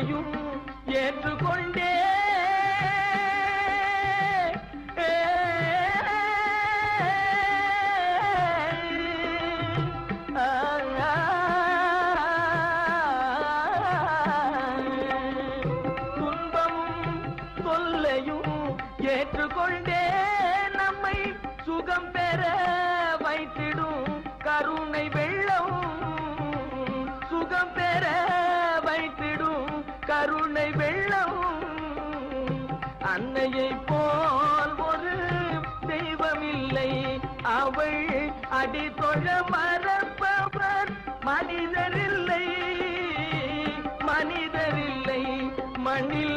சொல்லையும் ஏற்றுக்கொண்டே ஏற்றுக்கொண்டே நம்மை சுகம் பெற வைத்திடும் கருணை வெள்ளம், சுகம் பெற வைத்திடும் கருணை வெள்ளம். அன்னையை போல் ஒரு தெய்வமில்லை, அவள் அடி தொழ மறப்பவர் மனிதரில்லை, மனிதரில்லை. மண்ணில்